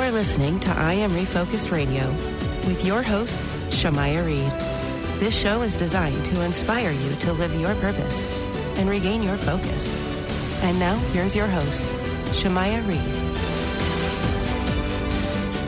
are listening to I Am Refocused Radio with your host, Shamaya Reed. This show is designed to inspire you to live your purpose and regain your focus. And now, here's your host, Shamaya Reed.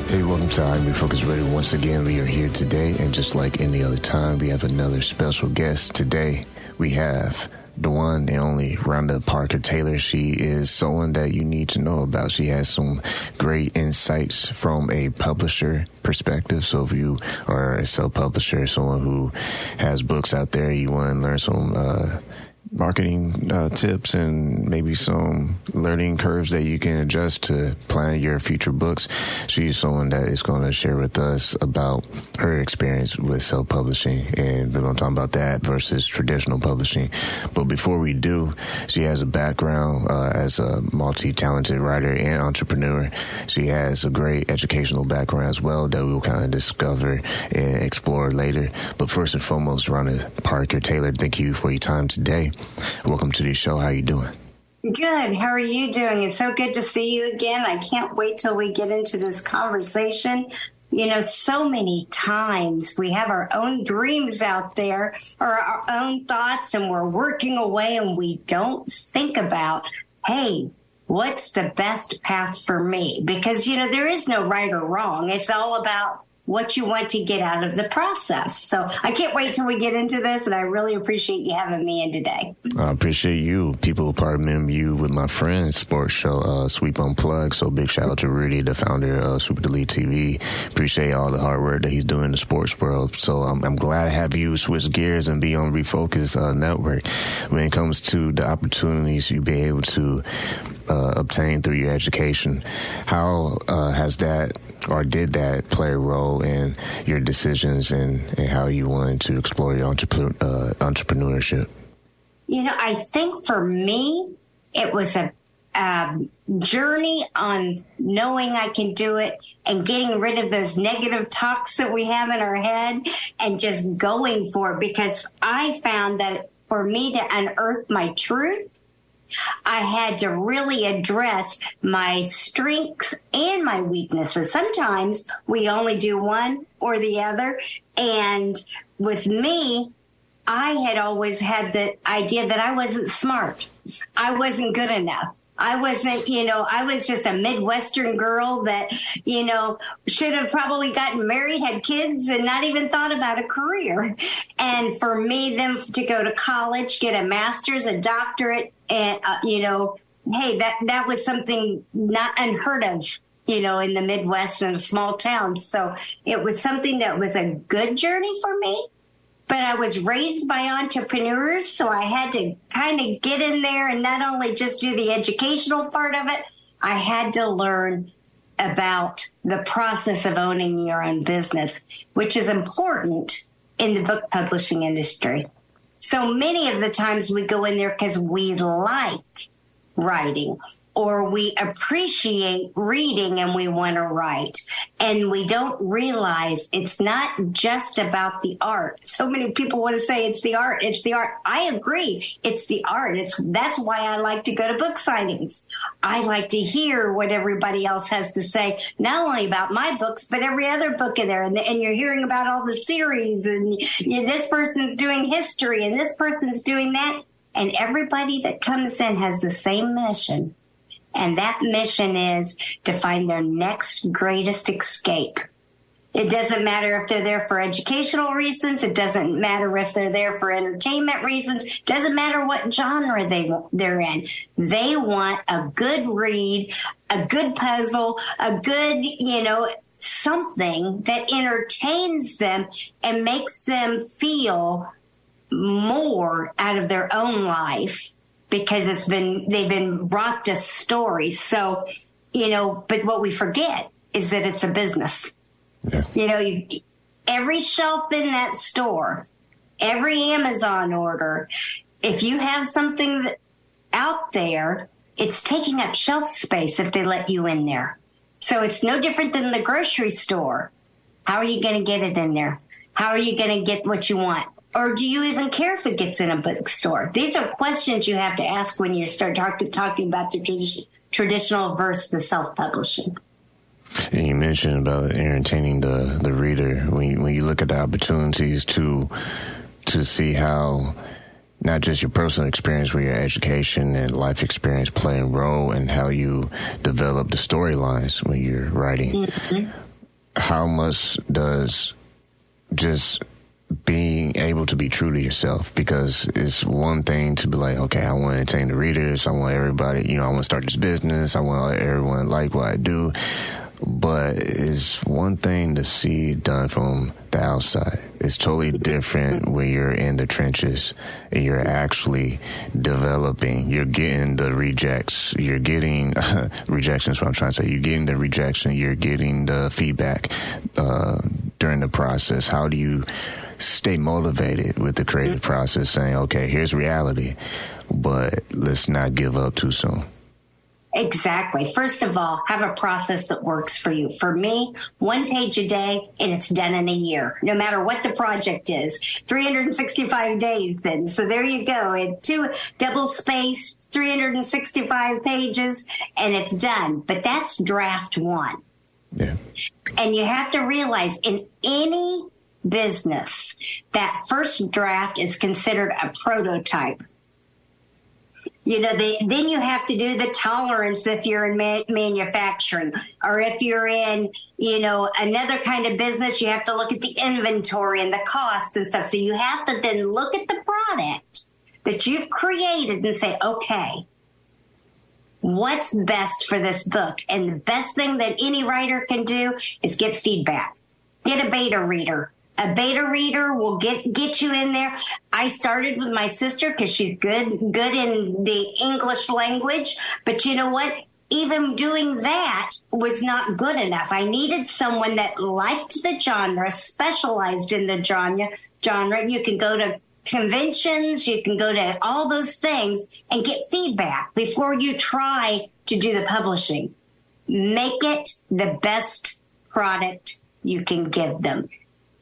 Hey, welcome to I Am Refocused Radio. Once again, we are here today, and just like any other time, we have another special guest. Today, we have the one and only Rhonda Parker Taylor. She is someone that you need to know about. She has some great insights from a publisher perspective. So if you are a self-publisher, someone who has books out there, you want to learn some marketing tips and maybe some learning curves that you can adjust to plan your future books, she's someone that is going to share with us about her experience with self-publishing, and we're going to talk about that versus traditional publishing. But before we do, she has a background as a multi-talented writer and entrepreneur. She has a great educational background as well that we'll kind of discover and explore later. But first and foremost, Rhonda Parker Taylor, thank you for your time today. Welcome to the show. How you doing? Good. How are you doing? It's so good to see you again. I can't wait till we get into this conversation. You know, so many times we have our own dreams out there or our own thoughts, and we're working away and we don't think about, hey, what's the best path for me? Because, you know, there is no right or wrong. It's all about what you want to get out of the process. So I can't wait till we get into this, and I really appreciate you having me in today. I appreciate you. People partner you with my friend's sports show, Sweep Unplugged. So big shout out to Rudy, the founder of Super Elite TV. Appreciate all the hard work that he's doing in the sports world. So I'm glad to have you switch gears and be on Refocus Network. When it comes to the opportunities you be able to obtain through your education, how has that or did that play a role in your decisions and how you wanted to explore your entrepreneurship? You know, I think for me, it was a journey on knowing I can do it and getting rid of those negative talks that we have in our head and just going for it, because I found that for me to unearth my truth, I had to really address my strengths and my weaknesses. Sometimes we only do one or the other. And with me, I had always had the idea that I wasn't smart. I wasn't good enough. I wasn't, I was just a Midwestern girl that, should have probably gotten married, had kids, and not even thought about a career. And for me, then to go to college, get a master's, a doctorate, and, hey, that was something not unheard of, in the Midwest in a small town. So it was something that was a good journey for me. But I was raised by entrepreneurs, so I had to kind of get in there and not only just do the educational part of it, I had to learn about the process of owning your own business, which is important in the book publishing industry. So many of the times we go in there because we like writing, or we appreciate reading and we want to write. And we don't realize it's not just about the art. So many people want to say it's the art. It's the art. I agree. It's the art. That's why I like to go to book signings. I like to hear what everybody else has to say, not only about my books, but every other book in there. And you're hearing about all the series, and this person's doing history and this person's doing that. And everybody that comes in has the same mission. And that mission is to find their next greatest escape. It doesn't matter if they're there for educational reasons. It doesn't matter if they're there for entertainment reasons. It doesn't matter what genre they're in. They want a good read, a good puzzle, a good, something that entertains them and makes them feel more out of their own life, because they've been brought this story. So, but what we forget is that it's a business. Yeah. Every shelf in that store, every Amazon order, if you have something out there, it's taking up shelf space if they let you in there. So it's no different than the grocery store. How are you going to get it in there? How are you going to get what you want? Or do you even care if it gets in a bookstore? These are questions you have to ask when you start talking about the traditional versus the self-publishing. And you mentioned about entertaining the reader. When you look at the opportunities to see how not just your personal experience with your education and life experience play a role in how you develop the storylines when you're writing, how much does just being able to be true to yourself, because it's one thing to be like, okay, I want to entertain the readers, I want everybody, I want to start this business, I want everyone to like what I do, but it's one thing to see it done from the outside. It's totally different when you're in the trenches and you're actually developing. You're getting the rejects. You're getting rejection is what I'm trying to say. You're getting the rejection. You're getting the feedback during the process. How do you stay motivated with the creative process, saying, okay, here's reality, but let's not give up too soon? Exactly. First of all, have a process that works for you. For me, 1 page a day, and it's done in a year, no matter what the project is. 365 days then. So there you go. It's 2 double-spaced, 365 pages, and it's done. But that's draft 1. Yeah. And you have to realize in any business, that first draft is considered a prototype. Then you have to do the tolerance if you're in manufacturing, or if you're in, another kind of business, you have to look at the inventory and the cost and stuff. So you have to then look at the product that you've created and say, okay, what's best for this book? And the best thing that any writer can do is get feedback. Get a beta reader. A beta reader will get you in there. I started with my sister because she's good in the English language. But you know what? Even doing that was not good enough. I needed someone that liked the genre, specialized in the genre. You can go to conventions, you can go to all those things and get feedback before you try to do the publishing. Make it the best product you can give them.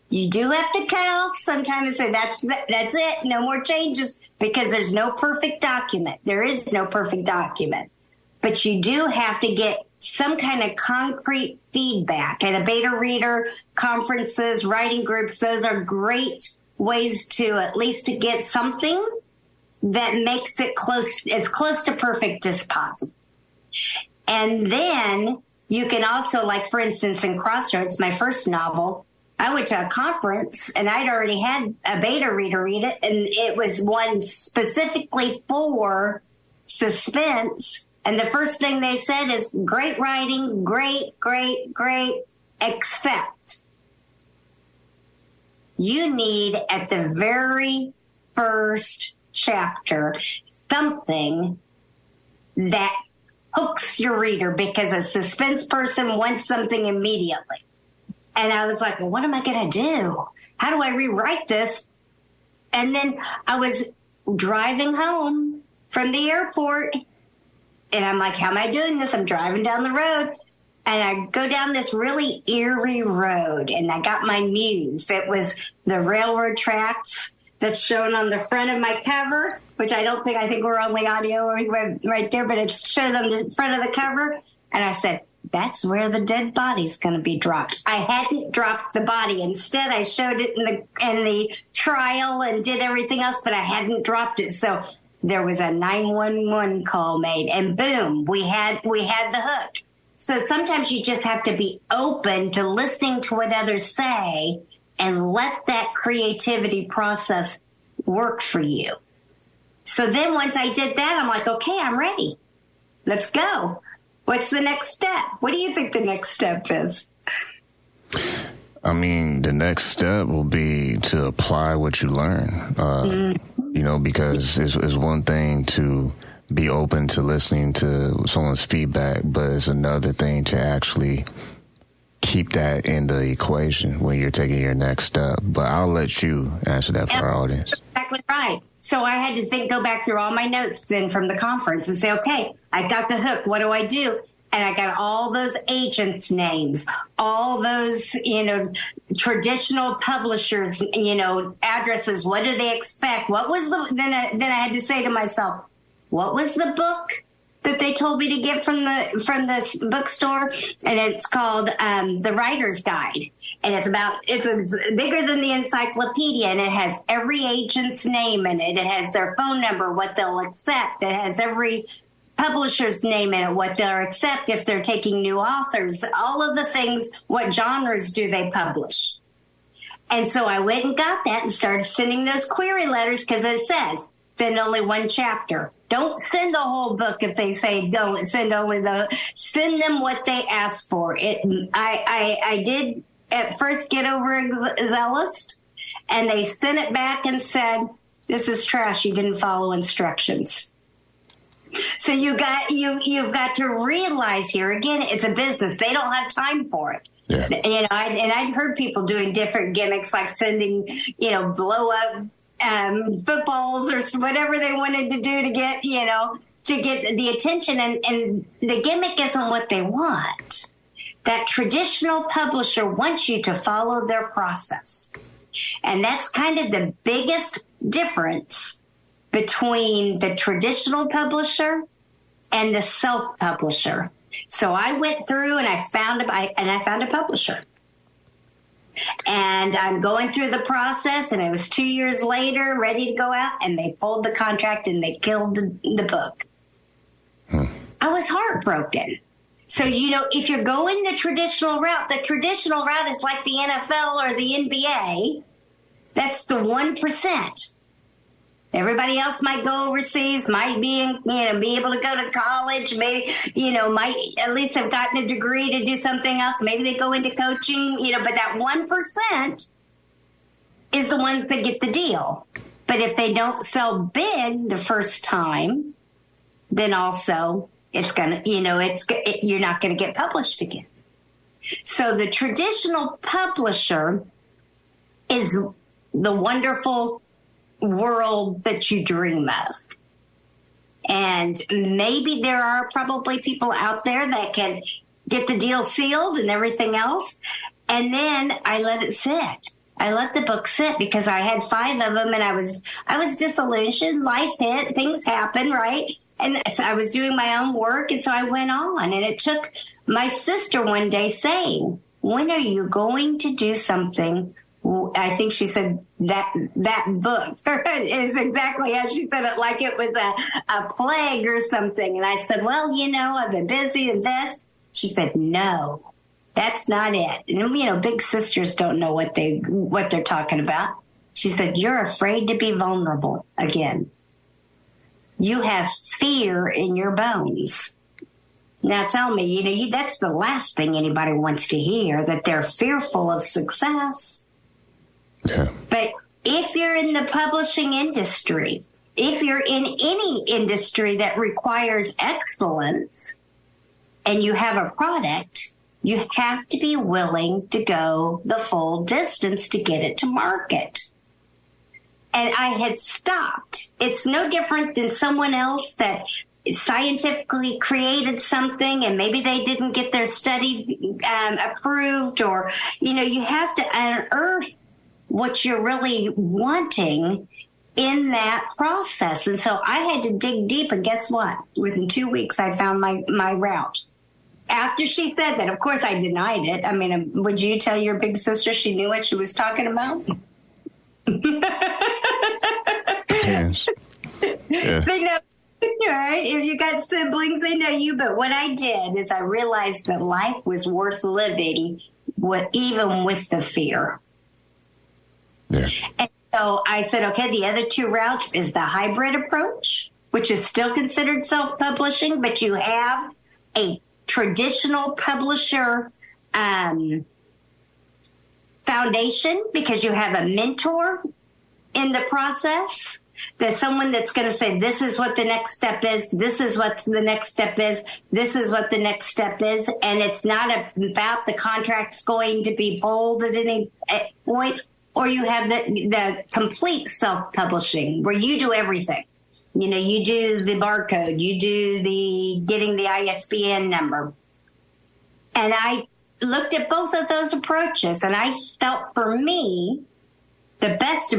You do have to cut off sometimes and say, that's it, no more changes, because there's no perfect document. There is no perfect document. But you do have to get some kind of concrete feedback. And a beta reader, conferences, writing groups, those are great ways to at least to get something that makes it as close to perfect as possible. And then you can also, like, for instance, in Crossroads, my first novel, I went to a conference and I'd already had a beta reader read it, and it was one specifically for suspense. And the first thing they said is, great writing, great, except you need at the very first chapter something that hooks your reader, because a suspense person wants something immediately. And I was like, well, what am I going to do? How do I rewrite this? And then I was driving home from the airport, and I'm like, how am I doing this? I'm driving down the road, and I go down this really eerie road, and I got my muse. It was the railroad tracks that's shown on the front of my cover, which I think we're only audio right there, but it's shown on the front of the cover. And I said, that's where the dead body's going to be dropped. I hadn't dropped the body. Instead, I showed it in the trial and did everything else, but I hadn't dropped it. So there was a 911 call made, and boom, we had the hook. So sometimes you just have to be open to listening to what others say and let that creativity process work for you. So then once I did that, I'm like, okay, I'm ready. Let's go. What's the next step? What do you think the next step is? I mean, the next step will be to apply what you learn, because it's one thing to be open to listening to someone's feedback, but it's another thing to actually keep that in the equation when you're taking your next step. But I'll let you answer that for our audience. Exactly right. So I had to go back through all my notes then from the conference and say, okay, I got the hook. What do I do? And I got all those agents' names, all those, traditional publishers, addresses. What do they expect? What was then I had to say to myself, what was the book that they told me to get from the bookstore, and it's called The Writer's Guide, and it's bigger than the encyclopedia, and it has every agent's name in it. It has their phone number, what they'll accept. It has every publisher's name in it, what they'll accept if they're taking new authors, all of the things, what genres do they publish. And so I went and got that and started sending those query letters, because it says, send only one chapter. Don't send the whole book if they say don't send send them what they ask for. I did at first get overzealous, and they sent it back and said, this is trash. You didn't follow instructions. So you've got to realize here again, it's a business. They don't have time for it. Yeah. I've heard people doing different gimmicks, like sending, blow up footballs or whatever they wanted to do to get the attention. And the gimmick isn't what they want. That traditional publisher wants you to follow their process. And that's kind of the biggest difference between the traditional publisher and the self-publisher. So I went through and I found a publisher. And I'm going through the process, and it was 2 years later, ready to go out, and they pulled the contract and they killed the book. I was heartbroken. So, if you're going the traditional route is like the NFL or the NBA. That's the 1%. Everybody else might go overseas, might be able to go to college, maybe, might at least have gotten a degree to do something else. Maybe they go into coaching, but that 1% is the ones that get the deal. But if they don't sell big the first time, then also it's going to, you're not going to get published again. So the traditional publisher is the wonderful world that you dream of. And maybe there are probably people out there that can get the deal sealed and everything else. And then I let it sit. I let the book sit because I had 5 of them, and I was disillusioned. Life hit, things happen, right? And so I was doing my own work, and so I went on. And it took my sister one day saying, when are you going to do something? I think she said that book is exactly how she said it, like it was a plague or something. And I said, well, I've been busy and this. She said, no, that's not it. And, big sisters don't know what they're talking about. She said, you're afraid to be vulnerable again. You have fear in your bones. Now tell me, that's the last thing anybody wants to hear, that they're fearful of success. Yeah. But if you're in the publishing industry, if you're in any industry that requires excellence and you have a product, you have to be willing to go the full distance to get it to market. And I had stopped. It's no different than someone else that scientifically created something and maybe they didn't get their study approved, or, you have to unearth what you're really wanting in that process. And so I had to dig deep, and guess what? Within 2 weeks, I found my route. After she said that, of course, I denied it. I mean, would you tell your big sister she knew what she was talking about? Yes. Yeah. They know, right? If you got siblings, they know you. But what I did is I realized that life was worth living, even with the fear. Yeah. And so I said, okay, the other 2 routes is the hybrid approach, which is still considered self-publishing, but you have a traditional publisher foundation because you have a mentor in the process. There's someone that's going to say, this is what the next step is. This is what the next step is. This is what the next step is. And it's not about the contract's going to be bold at any point. Or you have the complete self-publishing where you do everything. You do the barcode, you do the getting the ISBN number. And I looked at both of those approaches, and I felt for me, the best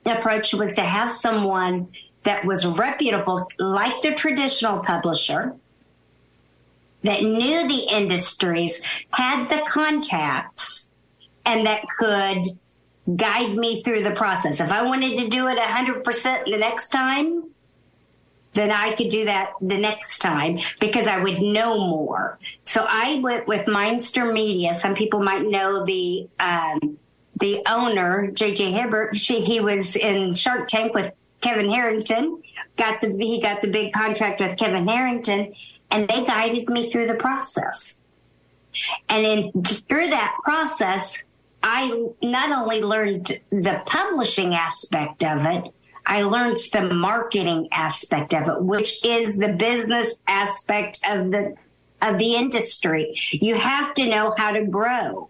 approach was to have someone that was reputable, like the traditional publisher, that knew the industries, had the contacts, and that could guide me through the process. If I wanted to do it 100% the next time, then I could do that the next time because I would know more. So I went with Mindster Media. Some people might know the owner, J.J. Hibbert. He was in Shark Tank with Kevin Harrington. He got the big contract with Kevin Harrington, and they guided me through the process. And through that process, I not only learned the publishing aspect of it, I learned the marketing aspect of it, which is the business aspect of the industry. You have to know how to grow,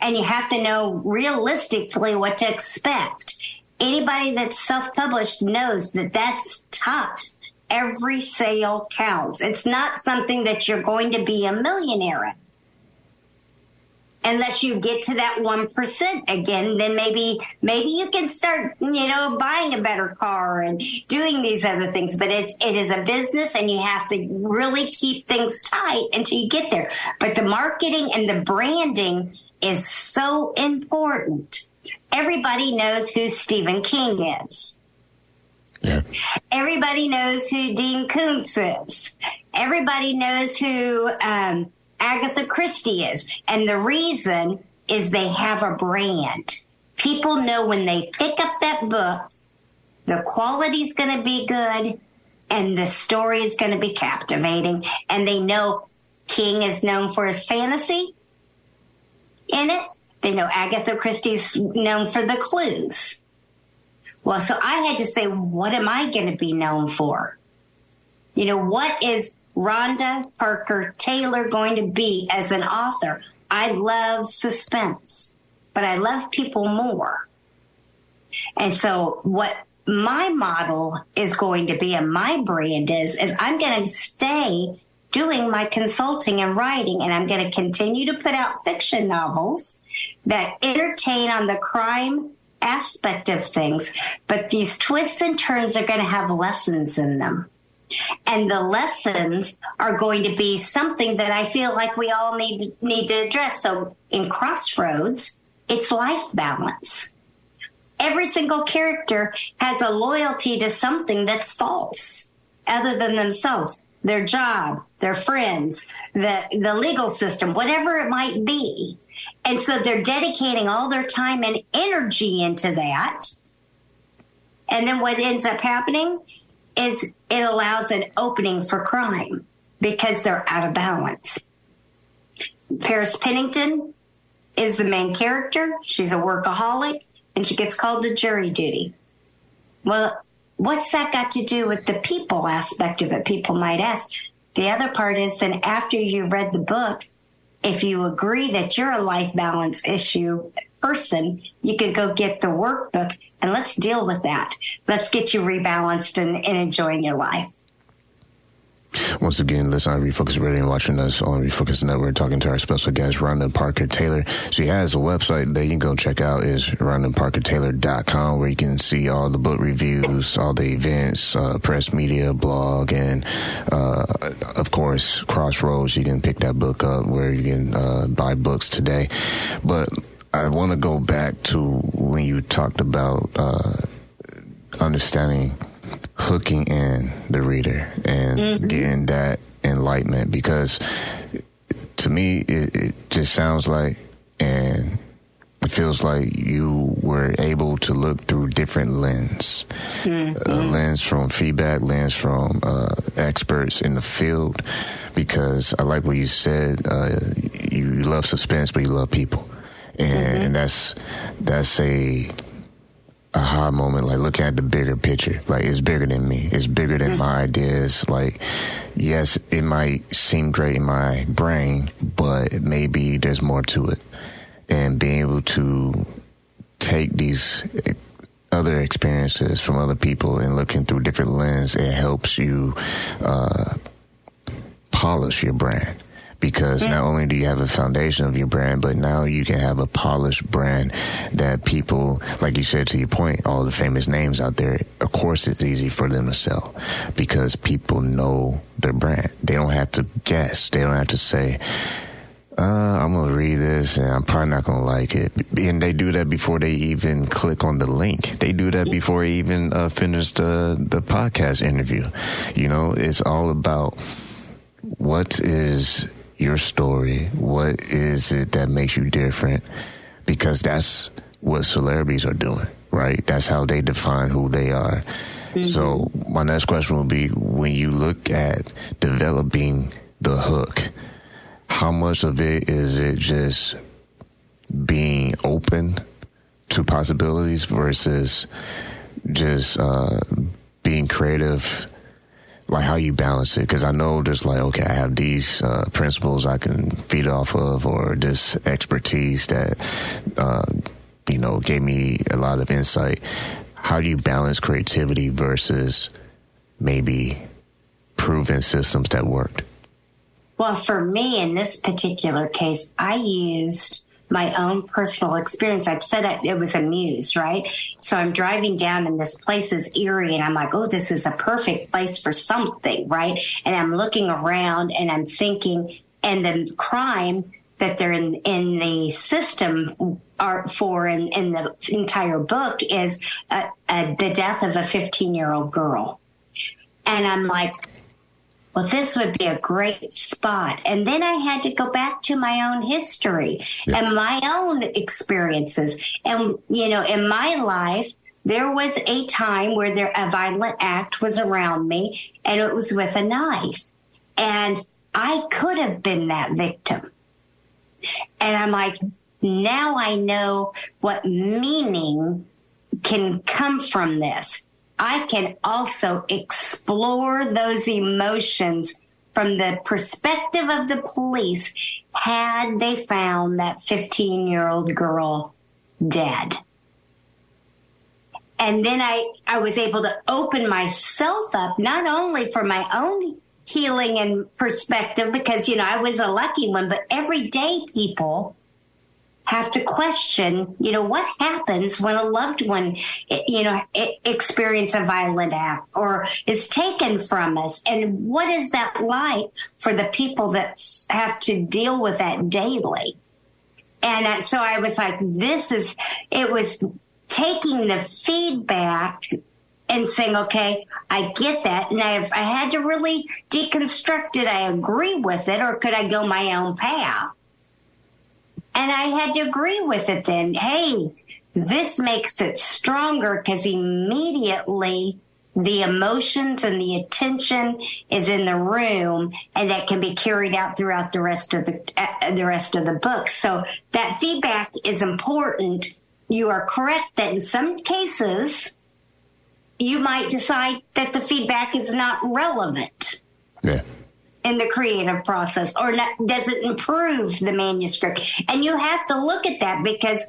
and you have to know realistically what to expect. Anybody that's self-published knows that that's tough. Every sale counts. It's not something that you're going to be a millionaire in. Unless you get to that 1% again, then maybe you can start, buying a better car and doing these other things. But it is a business, and you have to really keep things tight until you get there. But the marketing and the branding is so important. Everybody knows who Stephen King is. Yeah. Everybody knows who Dean Koontz is. Everybody knows who Agatha Christie is. And the reason is they have a brand. People know when they pick up that book, the quality's going to be good and the story is going to be captivating. And they know King is known for his fantasy in it. They know Agatha Christie's known for the clues. Well, so I had to say, what am I going to be known for? What is Rhonda Parker Taylor going to be as an author? I love suspense, but I love people more. And so what my model is going to be and my brand is I'm going to stay doing my consulting and writing, and I'm going to continue to put out fiction novels that entertain on the crime aspect of things, but these twists and turns are going to have lessons in them. And the lessons are going to be something that I feel like we all need to address. So in Crossroads, it's life balance. Every single character has a loyalty to something that's false other than themselves, their job, their friends, the legal system, whatever it might be. And so they're dedicating all their time and energy into that. And then what ends up happening is it allows an opening for crime because they're out of balance. Paris Pennington is the main character. She's a workaholic, and she gets called to jury duty. Well, what's that got to do with the people aspect of it, people might ask. The other part is then after you've read the book, if you agree that you're a life balance issue person, you could go get the workbook and let's deal with that. Let's get you rebalanced and enjoying your life. Once again, listen on Refocus Radio and watching us on Refocus Network, talking to our special guest, Rhonda Parker Taylor. She has a website that you can go check out, is RhondaParkerTaylor.com, where you can see all the book reviews, all the events, press media, blog, and, of course, Crossroads. You can pick that book up where you can buy books today. But I want to go back to when you talked about understanding hooking in the reader and getting that enlightenment, because to me it just sounds like and it feels like you were able to look through different lens, lens from feedback, lens from experts in the field, because I like what you said, you love suspense but you love people, and that's a aha moment, like looking at the bigger picture. Like, it's bigger than me. It's bigger than my ideas. Like, yes, it might seem great in my brain, but maybe there's more to it. And being able to take these other experiences from other people and looking through different lenses, it helps you polish your brand. because not only do you have a foundation of your brand, but now you can have a polished brand that people, like you said, to your point, all the famous names out there, of course it's easy for them to sell because people know their brand. They don't have to guess. They don't have to say, I'm going to read this and I'm probably not going to like it. And they do that before they even click on the link. They do that before they even finish the podcast interview. You know, it's all about what is your story? What is it that makes you different? Because that's what celebrities are doing, right? That's how they define who they are. Mm-hmm. So my next question will be, when you look at developing the hook, how much of it is it just being open to possibilities versus just being creative? Like how you balance it, because I know there's like, okay, I have these principles I can feed off of, or this expertise that gave me a lot of insight. How do you balance creativity versus maybe proven systems that worked? Well, for me in this particular case, I used my own personal experience. I've said it was a muse, right? So I'm driving down and this place is eerie and I'm like, oh, this is a perfect place for something, right? And I'm looking around and I'm thinking, and the crime that they're in the system are for in the entire book is the death of a 15-year-old girl. And I'm like, well, this would be a great spot. And then I had to go back to my own history and my own experiences. And, in my life, there was a time where a violent act was around me, and it was with a knife. And I could have been that victim. And I'm like, now I know what meaning can come from this. I can also explore those emotions from the perspective of the police had they found that 15-year-old girl dead. And then I was able to open myself up, not only for my own healing and perspective, because, I was a lucky one, but everyday people have to question, what happens when a loved one, experience a violent act or is taken from us? And what is that like for the people that have to deal with that daily? And so I was like, it was taking the feedback and saying, okay, I get that. And I had to really deconstruct it. I agree with it, or could I go my own path? And I had to agree with it then. Hey, this makes it stronger because immediately the emotions and the attention is in the room, and that can be carried out throughout the rest of the book. So that feedback is important. You are correct that in some cases you might decide that the feedback is not relevant. Yeah. In the creative process, or doesn't improve the manuscript. And you have to look at that because,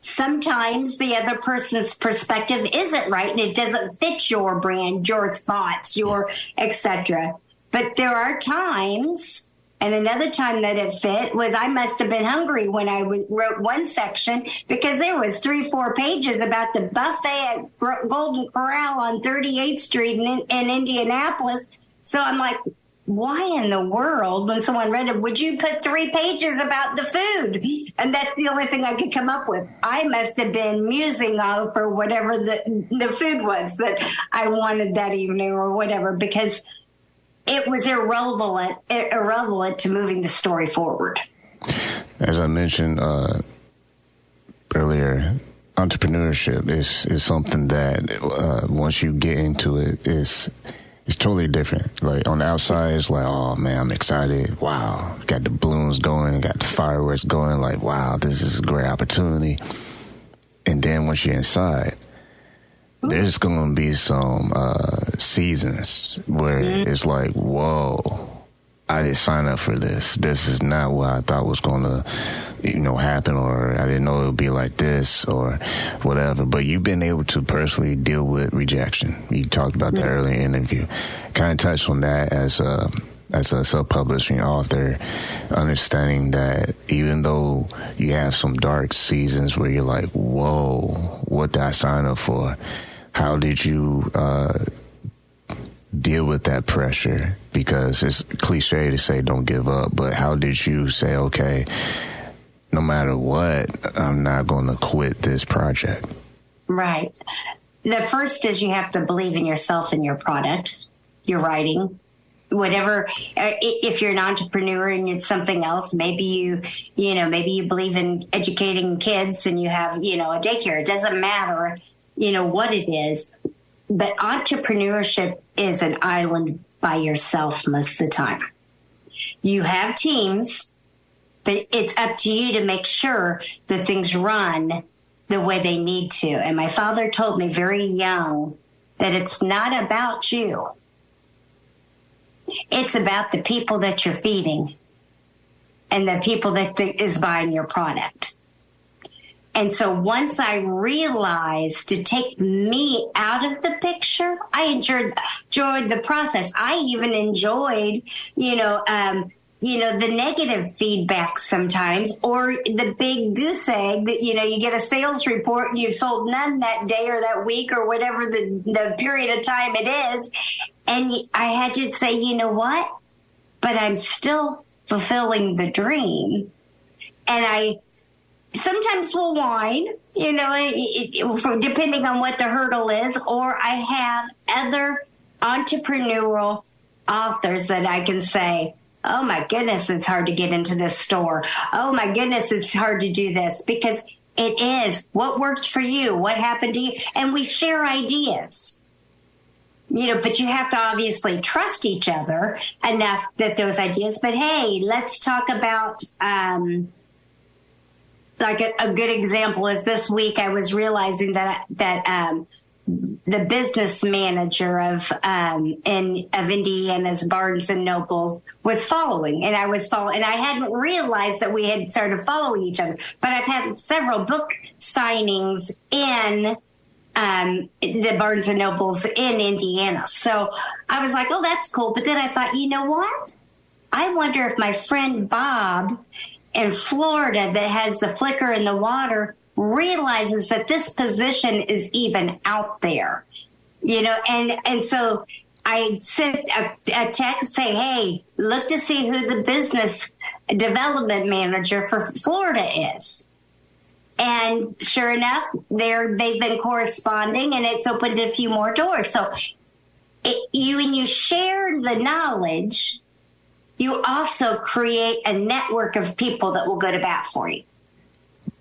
sometimes the other person's perspective isn't right and it doesn't fit your brand, your thoughts, your etc. But there are times, and another time that it fit was I must have been hungry when I wrote one section, because there was 3-4 pages about the buffet at Golden Corral on 38th Street in Indianapolis. So I'm like, why in the world, when someone read it, would you put 3 pages about the food? And that's the only thing I could come up with. I must have been musing over whatever the food was that I wanted that evening or whatever, because it was irrelevant to moving the story forward. As I mentioned earlier, entrepreneurship is something that once you get into it, it's totally different. Like on the outside, it's like, oh man, I'm excited. Wow, got the balloons going, got the fireworks going. Like, wow, this is a great opportunity. And then once you're inside, there's going to be some seasons where it's like, whoa, I didn't sign up for this. This is not what I thought was going to, happen, or I didn't know it would be like this or whatever. But you've been able to personally deal with rejection. You talked about that earlier in the interview. Kind of touched on that as as a self-publishing author, understanding that even though you have some dark seasons where you're like, whoa, what did I sign up for? How did you deal with that pressure? Because it's cliche to say don't give up, but how did you say, okay, no matter what, I'm not going to quit this project? Right. The first is you have to believe in yourself and your product, your writing, whatever. If you're an entrepreneur and it's something else, maybe you believe in educating kids and you have, a daycare. It doesn't matter, what it is. But entrepreneurship is an island by yourself most of the time. You have teams, but it's up to you to make sure that things run the way they need to. And my father told me very young that it's not about you. It's about the people that you're feeding and the people that is buying your product. And so once I realized to take me out of the picture, I enjoyed the process. I even enjoyed, the negative feedback sometimes, or the big goose egg that, you get a sales report and you've sold none that day or that week or whatever the period of time it is. And I had to say, you know what? But I'm still fulfilling the dream. And I sometimes will whine, depending on what the hurdle is, or I have other entrepreneurial authors that I can say, oh my goodness, it's hard to get into this store. Oh my goodness, it's hard to do this, because it is what worked for you, what happened to you. And we share ideas, but you have to obviously trust each other enough that those ideas, but hey, let's talk about, like a good example is this week I was realizing that the business manager of Indiana's Barnes and Nobles was following, and I was following, and I hadn't realized that we had started following each other. But I've had several book signings in the Barnes and Nobles in Indiana, so I was like, oh, that's cool. But then I thought, you know what? I wonder if my friend Bob in Florida that has the flicker in the water realizes that this position is even out there, and so I sent a text saying, hey, look to see who the business development manager for Florida is. And sure enough, they've been corresponding, and it's opened a few more doors. So when you share the knowledge, you also create a network of people that will go to bat for you.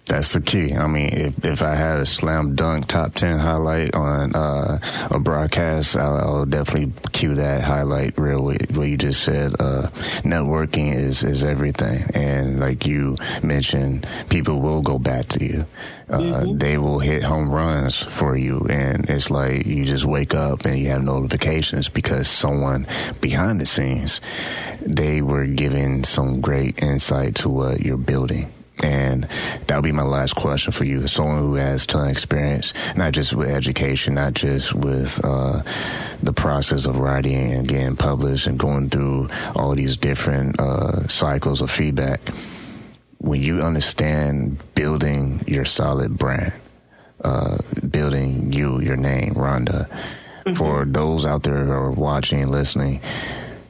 That's the key. I mean, if I had a slam dunk top 10 highlight on a broadcast, I'll definitely cue that highlight real what you just said. Networking is everything. And like you mentioned, people will go back to you. They will hit home runs for you. And it's like you just wake up and you have notifications because someone behind the scenes, they were giving some great insight to what you're building. And that'll be my last question for you. Someone who has a ton of experience, not just with education, not just with the process of writing and getting published and going through all these different cycles of feedback. When you understand building your solid brand, building your name, Rhonda, for those out there who are watching and listening,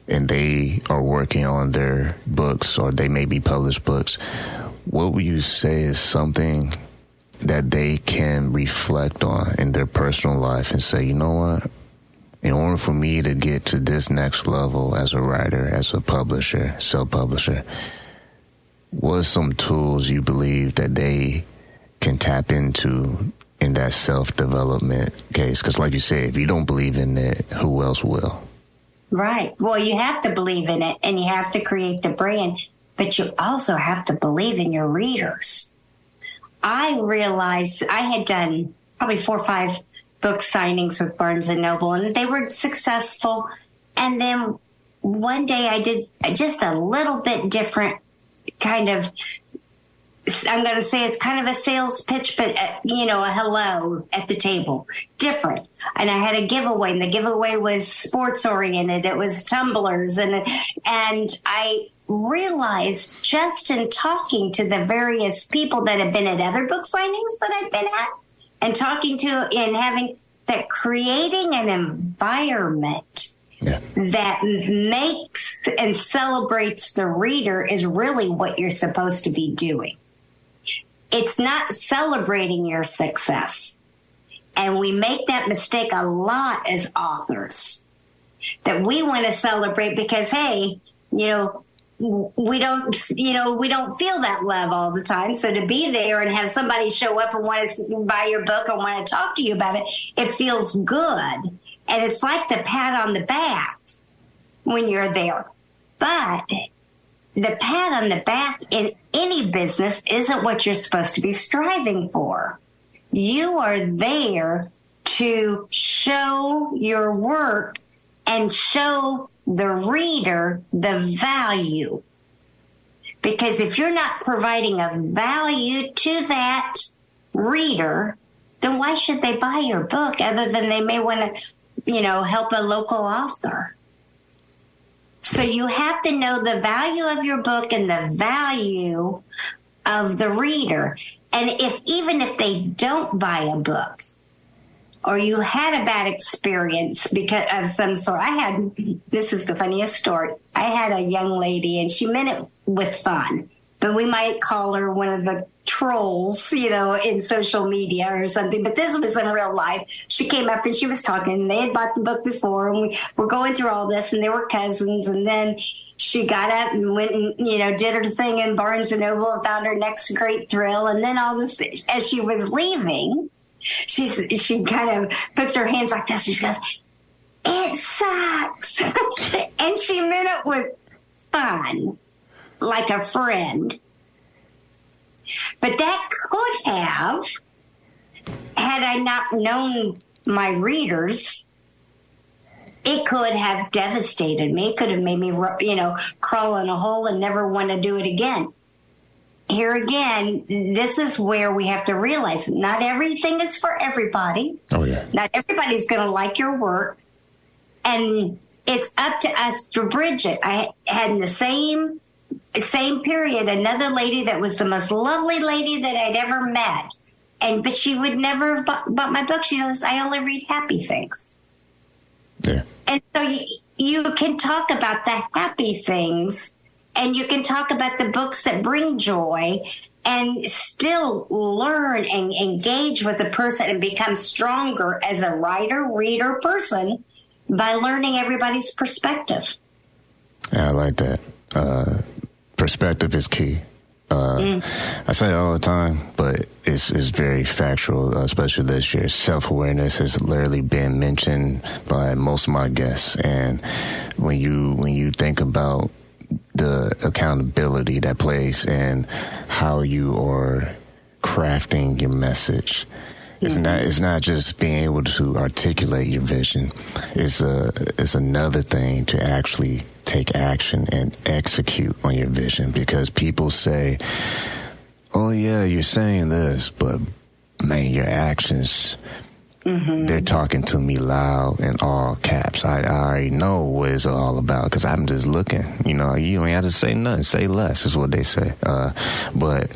and they are working on their books or they may be published books, what would you say is something that they can reflect on in their personal life and say, you know what, in order for me to get to this next level as a writer, as a publisher, self-publisher, what are some tools you believe that they can tap into in that self-development case? Because like you said, if you don't believe in it, who else will? Right. Well, you have to believe in it, and you have to create the brand. But you also have to believe in your readers. I realized I had done probably 4 or 5 book signings with Barnes and Noble, and they were successful. And then one day I did just a little bit different kind of I'm going to say it's kind of a sales pitch, but, a hello at the table. Different. And I had a giveaway, and the giveaway was sports oriented. It was tumblers. And I realized just in talking to the various people that have been at other book signings that I've been at, and talking to and having that, creating an environment that makes and celebrates the reader is really what you're supposed to be doing. It's not celebrating your success. And we make that mistake a lot as authors, that we want to celebrate because, hey, we don't feel that love all the time. So to be there and have somebody show up and want to buy your book or want to talk to you about it, it feels good. And it's like the pat on the back when you're there. But the pat on the back in any business isn't what you're supposed to be striving for. You are there to show your work and show the reader the value. Because if you're not providing a value to that reader, then why should they buy your book other than they may want to, help a local author? So you have to know the value of your book and the value of the reader. And even if they don't buy a book, or you had a bad experience because of some sort. This is the funniest story. I had a young lady, and she meant it with fun, but we might call her one of the trolls, in social media or something. But this was in real life. She came up and she was talking, and they had bought the book before, and we were going through all this, and they were cousins. And then she got up and went and, did her thing in Barnes & Noble and found her next great thrill. And then all this, as she was leaving, she kind of puts her hands like this, and she goes, "It sucks." And she meant it with fun, like a friend. But that could have, had I not known my readers, it could have devastated me. It could have made me, crawl in a hole and never want to do it again. Here again, this is where we have to realize not everything is for everybody. Oh, yeah. Not everybody's going to like your work. And it's up to us to bridge it. I had in the same period another lady that was the most lovely lady that I'd ever met. But she would never have bought my book. She goes, "I only read happy things." Yeah. And so you can talk about the happy things, and you can talk about the books that bring joy, and still learn and engage with the person and become stronger as a writer, reader, person by learning everybody's perspective. Yeah, I like that. Perspective is key. I say it all the time, but it's very factual, especially this year. Self-awareness has literally been mentioned by most of my guests. And when you think about the accountability that plays in how you are crafting your message, it's not just being able to articulate your vision. It's another thing to actually take action and execute on your vision, because people say, "Oh yeah, you're saying this, but man, your actions, they're talking to me loud in all caps. I already know what it's all about because I'm just looking. You ain't have to say nothing, say less," is what they say. But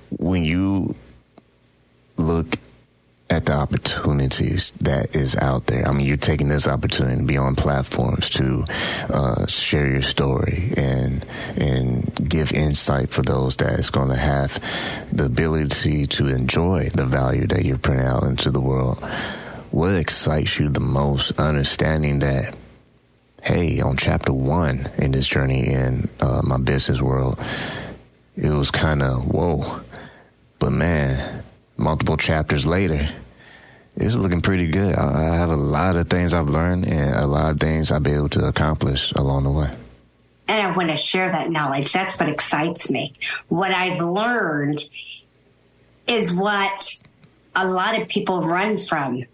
when you look at the opportunities that is out there, I mean, you're taking this opportunity to be on platforms to share your story and give insight for those that is going to have the ability to enjoy the value that you're putting out into the world. What excites you the most, understanding that, hey, on chapter 1 in this journey in my business world, it was kind of whoa, but man, multiple chapters later, it's looking pretty good. I have a lot of things I've learned and a lot of things I'll be able to accomplish along the way. And I want to share that knowledge. That's what excites me. What I've learned is what a lot of people run from.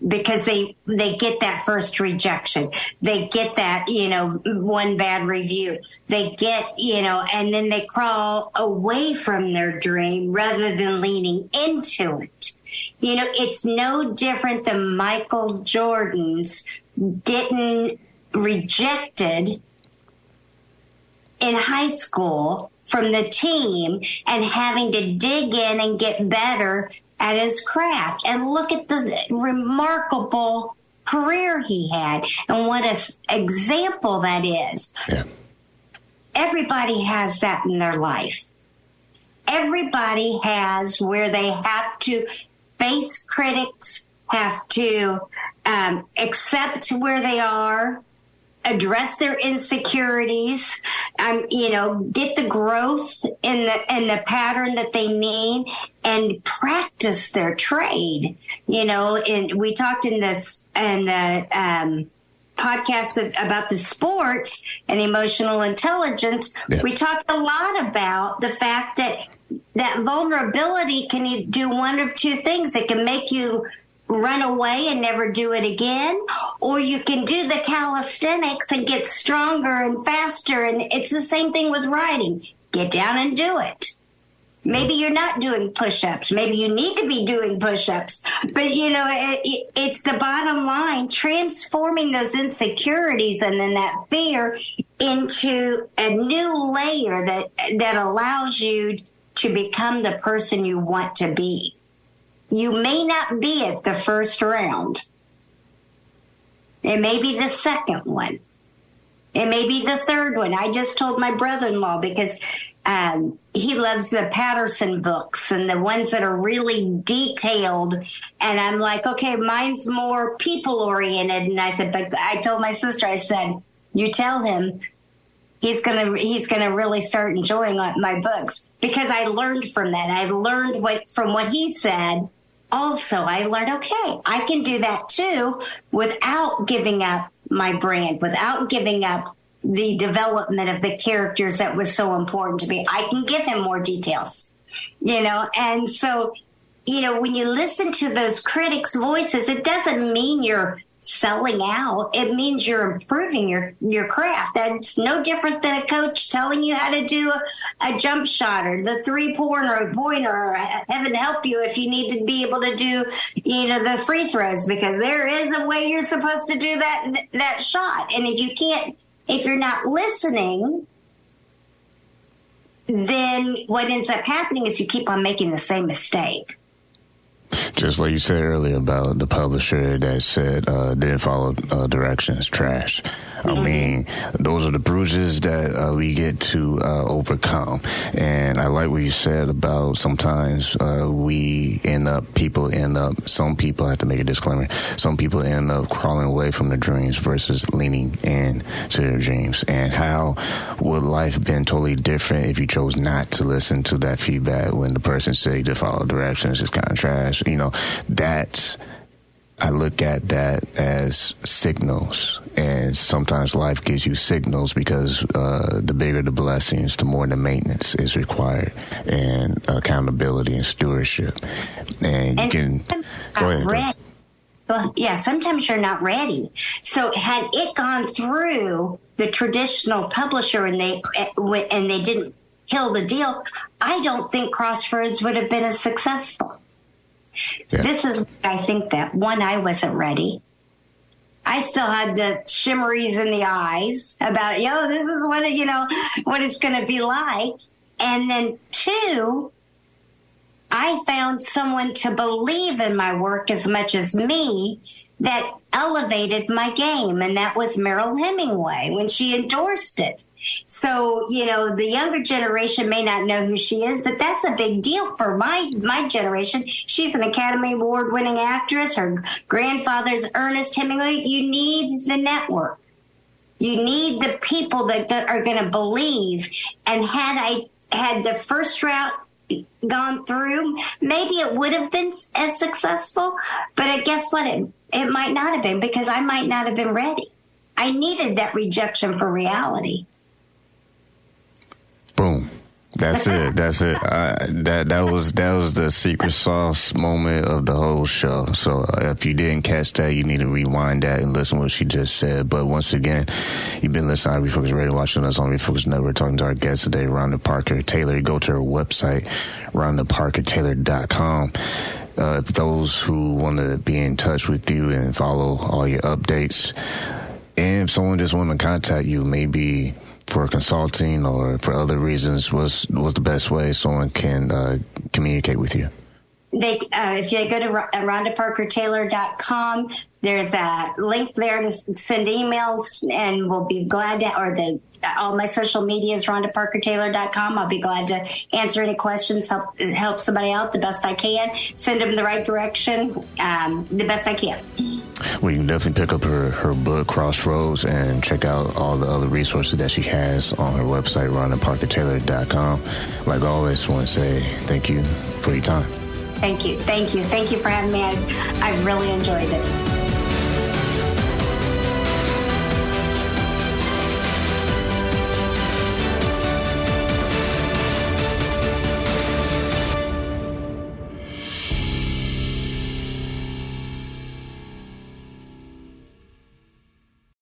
because they get that first rejection. They get that, one bad review. They get, and then they crawl away from their dream rather than leaning into it. It's no different than Michael Jordan's getting rejected in high school from the team and having to dig in and get better at his craft. And look at the remarkable career he had and what an example that is. Yeah. Everybody has that in their life. Everybody has where they have to face critics, have to accept where they are, address their insecurities, get the growth in the pattern that they need, and practice their trade. And we talked in the podcast about the sports and emotional intelligence. Yeah. We talked a lot about the fact that vulnerability can do one of two things. It can make you run away and never do it again, or you can do the calisthenics and get stronger and faster. And it's the same thing with writing. Get down and do it. Maybe you're not doing push-ups. Maybe you need to be doing push-ups. But, it's the bottom line, transforming those insecurities and then that fear into a new layer that allows you to become the person you want to be. You may not be at the first round. It may be the second one. It may be the third one. I just told my brother-in-law because he loves the Patterson books and the ones that are really detailed. And I'm like, okay, mine's more people-oriented. And I said, but I told my sister, I said, you tell him he's gonna really start enjoying my books, because I learned from that. I learned from what he said. Also, I learned, okay, I can do that too without giving up my brand, without giving up the development of the characters that was so important to me. I can give him more details, and so, when you listen to those critics' voices, it doesn't mean you're selling out. It means you're improving your craft. That's no different than a coach telling you how to do a jump shot or the three-pointer or heaven help you if you need to be able to do, the free throws, because there is a way you're supposed to do that shot. And if you're not listening, then what ends up happening is you keep on making the same mistake. Just like you said earlier about the publisher that said didn't follow directions, trash. I mean, those are the bruises that we get to overcome. And I like what you said about sometimes some people, I have to make a disclaimer, some people end up crawling away from their dreams versus leaning in to their dreams. And how would life have been totally different if you chose not to listen to that feedback when the person said you did follow directions, it's kind of trash. I look at that as signals, and sometimes life gives you signals because the bigger the blessings, the more the maintenance is required, and accountability and stewardship. And you can go ahead. Well, yeah, sometimes you're not ready. So had it gone through the traditional publisher and they didn't kill the deal, I don't think Crossroads would have been as successful. Yeah. This is what I think, that one, I wasn't ready. I still had the shimmeries in the eyes about, this is what it's going to be like. And then two, I found someone to believe in my work as much as me that elevated my game. And that was Merrill Hemingway when she endorsed it. So, the younger generation may not know who she is, but that's a big deal for my generation. She's an Academy Award winning actress. Her grandfather's Ernest Hemingway. You need the network. You need the people that are going to believe. And had the first route gone through, maybe it would have been as successful. But guess what? It might not have been, because I might not have been ready. I needed that rejection for reality. Boom. That's it. That was the secret sauce moment of the whole show. So if you didn't catch that, you need to rewind that and listen to what she just said. But once again, you've been listening to Refocus Radio, watching us on Refocus Network, talking to our guest today, Rhonda Parker Taylor. Go to her website, RhondaParkerTaylor.com. Those who want to be in touch with you and follow all your updates, and if someone just want to contact you, maybe for consulting or for other reasons, what's the best way someone can communicate with you? If you go to RhondaParkerTaylor.com, there's a link there to send emails, and we'll be glad to, all my social media is RhondaParkerTaylor.com. I'll be glad to answer any questions, help somebody out the best I can, send them in the right direction the best I can. Well, you can definitely pick up her book, Crossroads, and check out all the other resources that she has on her website, RhondaParkerTaylor.com. Like always, I want to say thank you for your time. Thank you. Thank you for having me. I really enjoyed it.